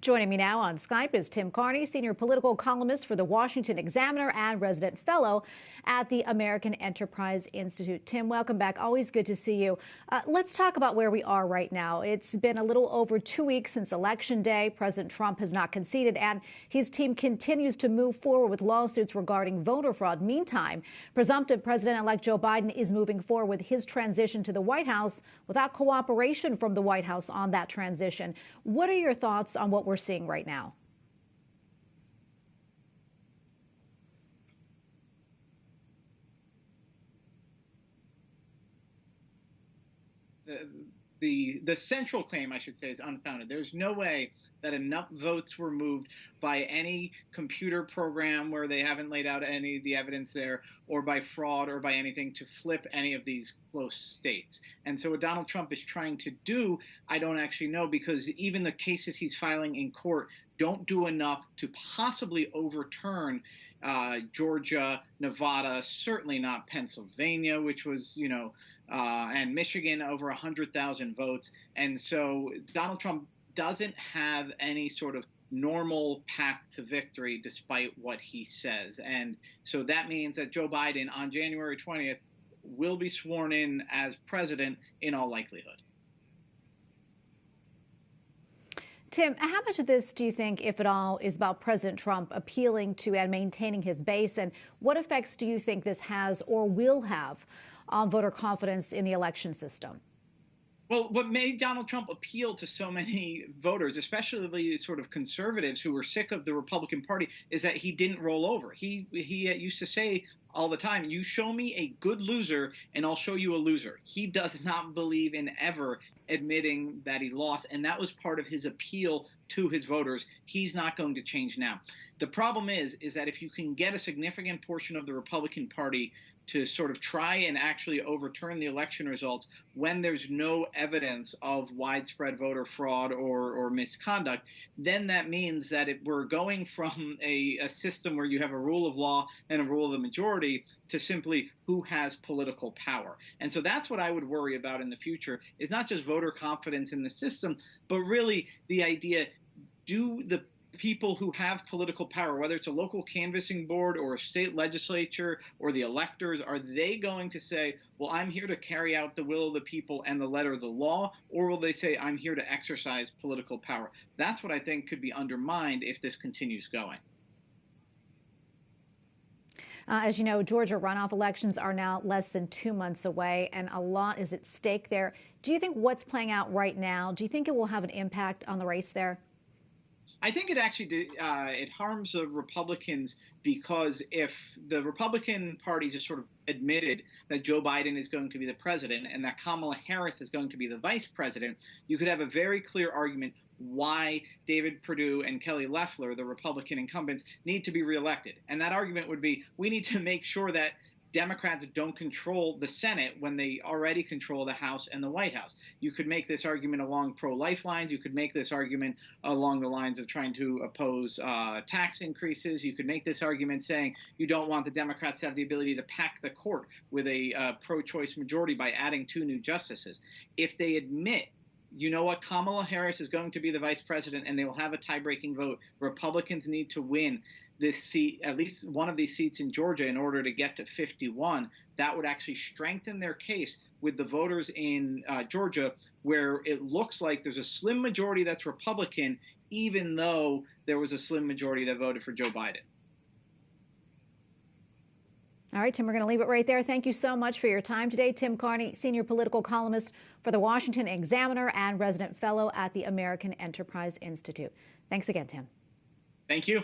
Joining me now on Skype is Tim Carney, senior political columnist for the Washington Examiner and resident fellow at the American Enterprise Institute. Tim, welcome back. Always good to see you. Let's talk about where we are right now. It's been a little over 2 weeks since Election Day. President Trump has not conceded, and his team continues to move forward with lawsuits regarding voter fraud. Meantime, presumptive President-elect Joe Biden is moving forward with his transition to the White House without cooperation from the White House on that transition. What are your thoughts on what we're seeing right now? The central claim, I should say, is unfounded. There's no way that enough votes were moved by any computer program where they haven't laid out any of the evidence there, or by fraud, or by anything to flip any of these close states. And so what Donald Trump is trying to do, I don't actually know, because even the cases he's filing in court don't do enough to possibly overturn Georgia, Nevada, certainly not Pennsylvania, which was, and Michigan, over 100,000 votes. And so Donald Trump doesn't have any sort of normal path to victory, despite what he says. And so that means that Joe Biden on January 20th will be sworn in as president in all likelihood. Tim, how much of this do you think, if at all, is about President Trump appealing to and maintaining his base? And what effects do you think this has or will have on voter confidence in the election system? Well, what made Donald Trump appeal to so many voters, especially the sort of conservatives who were sick of the Republican Party, is that he didn't roll over. He used to say all the time, you show me a good loser and I'll show you a loser. He does not believe in ever admitting that he lost, and that was part of his appeal to his voters. He's not going to change now. The problem is that if you can get a significant portion of the Republican Party to sort of try and actually overturn the election results when there's no evidence of widespread voter fraud or misconduct, then that means that we're going from a system where you have a rule of law and a rule of the majority to simply who has political power. And so that's what I would worry about in the future, is not just voter confidence in the system, but really the idea, do the people who have political power, whether it's a local canvassing board or a state legislature or the electors, are they going to say, well, I'm here to carry out the will of the people and the letter of the law, or will they say, I'm here to exercise political power? That's what I think could be undermined if this continues going. As you know, Georgia runoff elections are now less than 2 months away, and a lot is at stake there. Do you think what's playing out right now, do you think it will have an impact on the race there? I think it actually it harms the Republicans, because if the Republican Party just sort of admitted that Joe Biden is going to be the president and that Kamala Harris is going to be the vice president, you could have a very clear argument why David Perdue and Kelly Loeffler, the Republican incumbents, need to be reelected. And that argument would be, we need to make sure that Democrats don't control the Senate when they already control the House and the White House. You could make this argument along pro-life lines. You could make this argument along the lines of trying to oppose tax increases. You could make this argument saying you don't want the Democrats to have the ability to pack the court with a pro-choice majority by adding 2 new justices. If they admit, you know what, Kamala Harris is going to be the vice president and they will have a tie-breaking vote, Republicans need to win this seat, at least one of these seats in Georgia, in order to get to 51, that would actually strengthen their case with the voters in Georgia, where it looks like there's a slim majority that's Republican, even though there was a slim majority that voted for Joe Biden. All right, Tim, we're going to leave it right there. Thank you so much for your time today. Tim Carney, senior political columnist for the Washington Examiner and resident fellow at the American Enterprise Institute. Thanks again, Tim. Thank you.